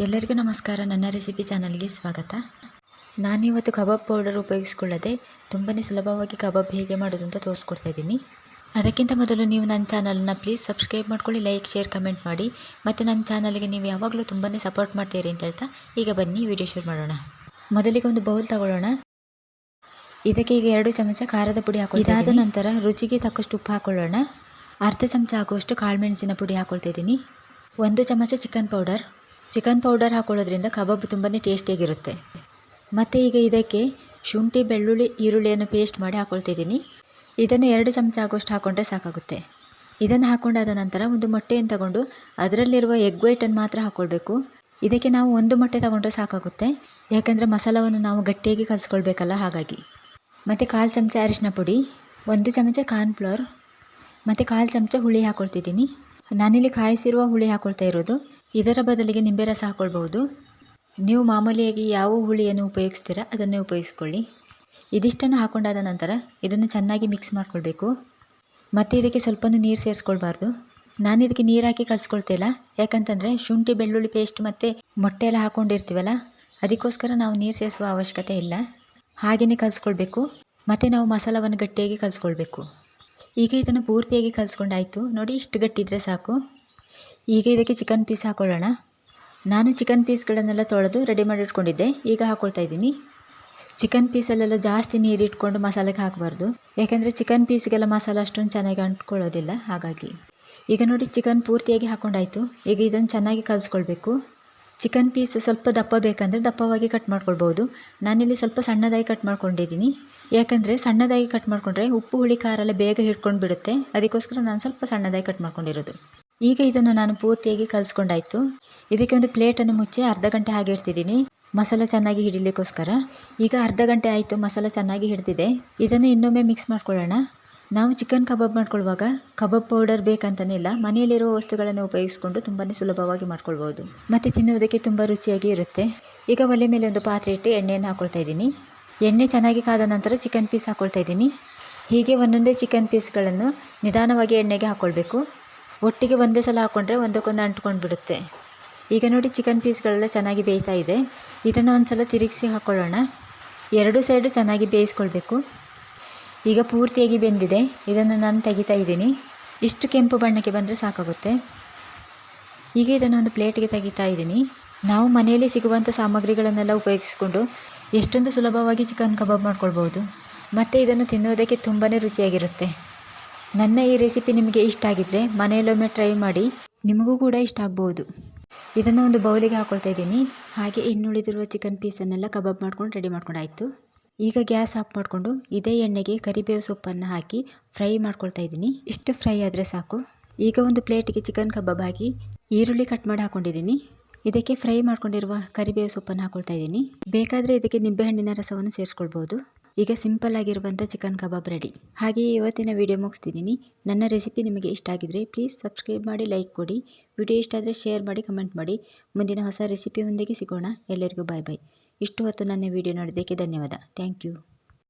ಎಲ್ಲರಿಗೂ ನಮಸ್ಕಾರ. ನನ್ನ ರೆಸಿಪಿ ಚಾನಲ್ಗೆ ಸ್ವಾಗತ. ನಾನಿವತ್ತು ಕಬಾಬ್ ಪೌಡರ್ ಉಪಯೋಗಿಸ್ಕೊಳ್ಳದೆ ತುಂಬಾ ಸುಲಭವಾಗಿ ಕಬಾಬ್ ಹೇಗೆ ಮಾಡೋದು ಅಂತ ತೋರಿಸ್ಕೊಡ್ತಾ ಇದ್ದೀನಿ. ಅದಕ್ಕಿಂತ ಮೊದಲು ನೀವು ನನ್ನ ಚಾನಲ್ನ ಪ್ಲೀಸ್ ಸಬ್ಸ್ಕ್ರೈಬ್ ಮಾಡ್ಕೊಳ್ಳಿ, ಲೈಕ್, ಶೇರ್, ಕಮೆಂಟ್ ಮಾಡಿ. ಮತ್ತು ನನ್ನ ಚಾನಲ್ಗೆ ನೀವು ಯಾವಾಗಲೂ ತುಂಬಾ ಸಪೋರ್ಟ್ ಮಾಡ್ತೀರಿ ಅಂತ ಹೇಳ್ತಾ ಈಗ ಬನ್ನಿ ವಿಡಿಯೋ ಶುರು ಮಾಡೋಣ. ಮೊದಲಿಗೆ ಒಂದು ಬೌಲ್ ತಗೊಳ್ಳೋಣ. ಇದಕ್ಕೆ ಈಗ 2 ಚಮಚ ಖಾರದ ಪುಡಿ ಹಾಕೊಳ್ಳಿ. ಇದಾದ ನಂತರ ರುಚಿಗೆ ತಕ್ಕಷ್ಟು ಉಪ್ಪು ಹಾಕೊಳ್ಳೋಣ. ಅರ್ಧ ಚಮಚ ಆಗುವಷ್ಟು ಕಾಳುಮೆಣಸಿನ ಪುಡಿ ಹಾಕೊಳ್ತಾ ಇದ್ದೀನಿ. 1 ಚಮಚ ಚಿಕನ್ ಪೌಡರ್ ಹಾಕೊಳ್ಳೋದ್ರಿಂದ ಕಬಾಬ್ ತುಂಬಾ ಟೇಸ್ಟಿಯಾಗಿರುತ್ತೆ. ಮತ್ತು ಈಗ ಇದಕ್ಕೆ ಶುಂಠಿ, ಬೆಳ್ಳುಳ್ಳಿ, ಈರುಳ್ಳಿಯನ್ನು ಪೇಸ್ಟ್ ಮಾಡಿ ಹಾಕೊಳ್ತಾ ಇದ್ದೀನಿ. ಇದನ್ನು 2 ಚಮಚ ಆಗುವಷ್ಟು ಹಾಕೊಂಡ್ರೆ ಸಾಕಾಗುತ್ತೆ. ಇದನ್ನು ಹಾಕೊಂಡಾದ ನಂತರ ಒಂದು ಮೊಟ್ಟೆಯನ್ನು ತಗೊಂಡು ಅದರಲ್ಲಿರುವ ಎಗ್ ವೈಟನ್ನು ಮಾತ್ರ ಹಾಕ್ಕೊಳ್ಬೇಕು. ಇದಕ್ಕೆ ನಾವು 1 ಮೊಟ್ಟೆ ತಗೊಂಡ್ರೆ ಸಾಕಾಗುತ್ತೆ, ಯಾಕಂದರೆ ಮಸಾಲವನ್ನು ನಾವು ಗಟ್ಟಿಯಾಗಿ ಕಲಿಸ್ಕೊಳ್ಬೇಕಲ್ಲ, ಹಾಗಾಗಿ. ಮತ್ತು 1/4 ಚಮಚ ಅರಿಶಿನ ಪುಡಿ, 1 ಚಮಚ ಕಾರ್ನ್ಫ್ಲವರ್ ಮತ್ತು 1/4 ಚಮಚ ಹುಳಿ ಹಾಕ್ಕೊಳ್ತಿದ್ದೀನಿ. ನಾನಿಲ್ಲಿ ಕಾಯಿಸಿರುವ ಹುಳಿ ಹಾಕ್ಕೊಳ್ತಾ ಇರೋದು. ಇದರ ಬದಲಿಗೆ ನಿಂಬೆ ರಸ ಹಾಕ್ಕೊಳ್ಬಹುದು. ನೀವು ಮಾಮೂಲಿಯಾಗಿ ಯಾವ ಹುಳಿಯನ್ನು ಉಪಯೋಗಿಸ್ತೀರಾ ಅದನ್ನೇ ಉಪಯೋಗಿಸ್ಕೊಳ್ಳಿ. ಇದಿಷ್ಟನ್ನು ಹಾಕೊಂಡಾದ ನಂತರ ಇದನ್ನು ಚೆನ್ನಾಗಿ ಮಿಕ್ಸ್ ಮಾಡ್ಕೊಳ್ಬೇಕು. ಮತ್ತು ಇದಕ್ಕೆ ಸ್ವಲ್ಪ ನೀರು ಸೇರಿಸ್ಕೊಳ್ಬಾರ್ದು. ನಾನು ಇದಕ್ಕೆ ನೀರು ಹಾಕಿ ಕಲಿಸ್ಕೊಳ್ತಾ ಇಲ್ಲ, ಯಾಕಂತಂದರೆ ಶುಂಠಿ, ಬೆಳ್ಳುಳ್ಳಿ ಪೇಸ್ಟ್ ಮತ್ತು ಮೊಟ್ಟೆ ಎಲ್ಲ ಹಾಕ್ಕೊಂಡಿರ್ತೀವಲ್ಲ, ಅದಕ್ಕೋಸ್ಕರ ನಾವು ನೀರು ಸೇರಿಸುವ ಅವಶ್ಯಕತೆ ಇಲ್ಲ. ಹಾಗೆಯೇ ಕಲಿಸ್ಕೊಳ್ಬೇಕು. ಮತ್ತು ನಾವು ಮಸಾಲವನ್ನು ಗಟ್ಟಿಯಾಗಿ ಕಲಿಸ್ಕೊಳ್ಬೇಕು. ಈಗ ಇದನ್ನು ಪೂರ್ತಿಯಾಗಿ ಕಲಿಸ್ಕೊಂಡಾಯಿತು. ನೋಡಿ, ಇಷ್ಟು ಗಟ್ಟಿ ಇದ್ದರೆ ಸಾಕು. ಈಗ ಇದಕ್ಕೆ ಚಿಕನ್ ಪೀಸ್ ಹಾಕೊಳ್ಳೋಣ. ನಾನು ಚಿಕನ್ ಪೀಸ್ಗಳನ್ನೆಲ್ಲ ತೊಳೆದು ರೆಡಿ ಮಾಡಿ ಇಟ್ಕೊಂಡಿದ್ದೆ, ಈಗ ಹಾಕ್ಕೊಳ್ತಾ ಇದ್ದೀನಿ. ಚಿಕನ್ ಪೀಸಲ್ಲೆಲ್ಲ ಜಾಸ್ತಿ ನೀರು ಇಟ್ಕೊಂಡು ಮಸಾಲೆಗೆ ಹಾಕಬಾರ್ದು, ಯಾಕೆಂದರೆ ಚಿಕನ್ ಪೀಸ್ಗೆಲ್ಲ ಮಸಾಲ ಅಷ್ಟೊಂದು ಚೆನ್ನಾಗಿ ಅಂಟ್ಕೊಳ್ಳೋದಿಲ್ಲ, ಹಾಗಾಗಿ. ಈಗ ನೋಡಿ, ಚಿಕನ್ ಪೂರ್ತಿಯಾಗಿ ಹಾಕ್ಕೊಂಡಾಯಿತು. ಈಗ ಇದನ್ನು ಚೆನ್ನಾಗಿ ಕಲಿಸ್ಕೊಳ್ಬೇಕು. ಚಿಕನ್ ಪೀಸ್ ಸ್ವಲ್ಪ ದಪ್ಪ ಬೇಕಂದರೆ ದಪ್ಪವಾಗಿ ಕಟ್ ಮಾಡ್ಕೊಳ್ಬೋದು. ನಾನಿಲ್ಲಿ ಸ್ವಲ್ಪ ಸಣ್ಣದಾಗಿ ಕಟ್ ಮಾಡ್ಕೊಂಡಿದ್ದೀನಿ, ಯಾಕಂದರೆ ಸಣ್ಣದಾಗಿ ಕಟ್ ಮಾಡಿಕೊಂಡ್ರೆ ಉಪ್ಪು, ಹುಳಿ, ಖಾರ ಎಲ್ಲ ಬೇಗ ಹಿಡ್ಕೊಂಡು ಬಿಡುತ್ತೆ. ಅದಕ್ಕೋಸ್ಕರ ನಾನು ಸ್ವಲ್ಪ ಸಣ್ಣದಾಗಿ ಕಟ್ ಮಾಡ್ಕೊಂಡಿರೋದು. ಈಗ ಇದನ್ನು ನಾನು ಪೂರ್ತಿಯಾಗಿ ಕಲಿಸ್ಕೊಂಡಾಯಿತು. ಇದಕ್ಕೆ ಒಂದು ಪ್ಲೇಟನ್ನು ಮುಚ್ಚಿ ಅರ್ಧ ಗಂಟೆ ಹಾಗೆ ಇಡ್ತಿದ್ದೀನಿ, ಮಸಾಲ ಚೆನ್ನಾಗಿ ಹಿಡಿಲಿಕ್ಕೋಸ್ಕರ. ಈಗ ಅರ್ಧ ಗಂಟೆ ಆಯಿತು, ಮಸಾಲ ಚೆನ್ನಾಗಿ ಹಿಡಿದಿದೆ. ಇದನ್ನು ಇನ್ನೊಮ್ಮೆ ಮಿಕ್ಸ್ ಮಾಡ್ಕೊಳ್ಳೋಣ. ನಾವು ಚಿಕನ್ ಕಬಾಬ್ ಮಾಡ್ಕೊಳ್ಳುವಾಗ ಕಬಾಬ್ ಪೌಡರ್ ಬೇಕಂತಲೇ ಇಲ್ಲ, ಮನೆಯಲ್ಲಿರುವ ವಸ್ತುಗಳನ್ನು ಉಪಯೋಗಿಸ್ಕೊಂಡು ತುಂಬಾ ಸುಲಭವಾಗಿ ಮಾಡ್ಕೊಳ್ಬೋದು. ಮತ್ತು ತಿನ್ನುವುದಕ್ಕೆ ತುಂಬ ರುಚಿಯಾಗಿ ಇರುತ್ತೆ. ಈಗ ಒಲೆ ಮೇಲೆ ಒಂದು ಪಾತ್ರೆ ಇಟ್ಟು ಎಣ್ಣೆಯನ್ನು ಹಾಕ್ಕೊಳ್ತಾ ಇದ್ದೀನಿ. ಎಣ್ಣೆ ಚೆನ್ನಾಗಿ ಕಾದ ನಂತರ ಚಿಕನ್ ಪೀಸ್ ಹಾಕ್ಕೊಳ್ತಾ ಇದ್ದೀನಿ. ಹೀಗೆ ಒಂದೊಂದೇ ಚಿಕನ್ ಪೀಸ್ಗಳನ್ನು ನಿಧಾನವಾಗಿ ಎಣ್ಣೆಗೆ ಹಾಕ್ಕೊಳ್ಬೇಕು. ಒಟ್ಟಿಗೆ ಒಂದೇ ಸಲ ಹಾಕ್ಕೊಂಡ್ರೆ ಒಂದಕ್ಕೊಂದು ಅಂಟ್ಕೊಂಡು ಬಿಡುತ್ತೆ. ಈಗ ನೋಡಿ, ಚಿಕನ್ ಪೀಸ್ಗಳೆಲ್ಲ ಚೆನ್ನಾಗಿ ಬೇಯ್ತಾ ಇದೆ. ಇದನ್ನು ಒಂದು ಸಲ ತಿರುಗಿಸಿ ಹಾಕ್ಕೊಳ್ಳೋಣ. 2 ಸೈಡು ಚೆನ್ನಾಗಿ ಬೇಯಿಸ್ಕೊಳ್ಬೇಕು. ಈಗ ಪೂರ್ತಿಯಾಗಿ ಬೆಂದಿದೆ. ಇದನ್ನು ನಾನು ತೆಗಿತಾ ಇದ್ದೀನಿ. ಇಷ್ಟು ಕೆಂಪು ಬಣ್ಣಕ್ಕೆ ಬಂದರೆ ಸಾಕಾಗುತ್ತೆ. ಈಗ ಇದನ್ನು ಒಂದು ಪ್ಲೇಟ್ಗೆ ತೆಗಿತಾ ಇದ್ದೀನಿ. ನಾವು ಮನೆಯಲ್ಲಿ ಸಿಗುವಂಥ ಸಾಮಗ್ರಿಗಳನ್ನೆಲ್ಲ ಉಪಯೋಗಿಸ್ಕೊಂಡು ಎಷ್ಟೊಂದು ಸುಲಭವಾಗಿ ಚಿಕನ್ ಕಬಾಬ್ ಮಾಡ್ಕೊಳ್ಬೋದು. ಮತ್ತು ಇದನ್ನು ತಿನ್ನೋದಕ್ಕೆ ತುಂಬಾ ರುಚಿಯಾಗಿರುತ್ತೆ. ನನ್ನ ಈ ರೆಸಿಪಿ ನಿಮಗೆ ಇಷ್ಟ ಆಗಿದ್ದರೆ ಮನೆಯಲ್ಲೊಮ್ಮೆ ಟ್ರೈ ಮಾಡಿ, ನಿಮಗೂ ಕೂಡ ಇಷ್ಟ ಆಗ್ಬೋದು. ಇದನ್ನು ಒಂದು ಬೌಲಿಗೆ ಹಾಕ್ಕೊಳ್ತಾ ಇದ್ದೀನಿ. ಹಾಗೆ ಇನ್ನುಳಿದಿರುವ ಚಿಕನ್ ಪೀಸನ್ನೆಲ್ಲ ಕಬಾಬ್ ಮಾಡ್ಕೊಂಡು ರೆಡಿ ಮಾಡ್ಕೊಂಡಾಯಿತು. ಈಗ ಗ್ಯಾಸ್ ಆಫ್ ಮಾಡಿಕೊಂಡು ಇದೇ ಎಣ್ಣೆಗೆ ಕರಿಬೇವು ಸೊಪ್ಪನ್ನು ಹಾಕಿ ಫ್ರೈ ಮಾಡ್ಕೊಳ್ತಾ ಇದ್ದೀನಿ. ಇಷ್ಟು ಫ್ರೈ ಆದರೆ ಸಾಕು. ಈಗ ಒಂದು ಪ್ಲೇಟಿಗೆ ಚಿಕನ್ ಕಬಾಬ್ ಹಾಕಿ ಈರುಳ್ಳಿ ಕಟ್ ಮಾಡಿ ಹಾಕ್ಕೊಂಡಿದ್ದೀನಿ. ಇದಕ್ಕೆ ಫ್ರೈ ಮಾಡ್ಕೊಂಡಿರುವ ಕರಿಬೇವು ಸೊಪ್ಪನ್ನು ಹಾಕ್ಕೊಳ್ತಾ ಇದ್ದೀನಿ. ಬೇಕಾದರೆ ಇದಕ್ಕೆ ನಿಂಬೆಹಣ್ಣಿನ ರಸವನ್ನು ಸೇರಿಸ್ಕೊಳ್ಬೋದು. ಈಗ ಸಿಂಪಲ್ ಆಗಿರುವಂಥ ಚಿಕನ್ ಕಬಾಬ್ ರೆಡಿ. ಹಾಗೆಯೇ ಇವತ್ತಿನ ವಿಡಿಯೋ ಮುಗಿಸ್ತಿದ್ದೀನಿ. ನನ್ನ ರೆಸಿಪಿ ನಿಮಗೆ ಇಷ್ಟ ಆಗಿದ್ದರೆ ಪ್ಲೀಸ್ ಸಬ್ಸ್ಕ್ರೈಬ್ ಮಾಡಿ, ಲೈಕ್ ಕೊಡಿ. ವಿಡಿಯೋ ಇಷ್ಟ ಆದರೆ ಶೇರ್ ಮಾಡಿ, ಕಮೆಂಟ್ ಮಾಡಿ. ಮುಂದಿನ ಹೊಸ ರೆಸಿಪಿಯೊಂದಿಗೆ ಸಿಗೋಣ. ಎಲ್ಲರಿಗೂ ಬಾಯ್ ಬಾಯ್. ಇಷ್ಟು ಹೊತ್ತು ನನ್ನ ವಿಡಿಯೋ ನೋಡಿದ್ದಕ್ಕೆ ಧನ್ಯವಾದ. Thank you.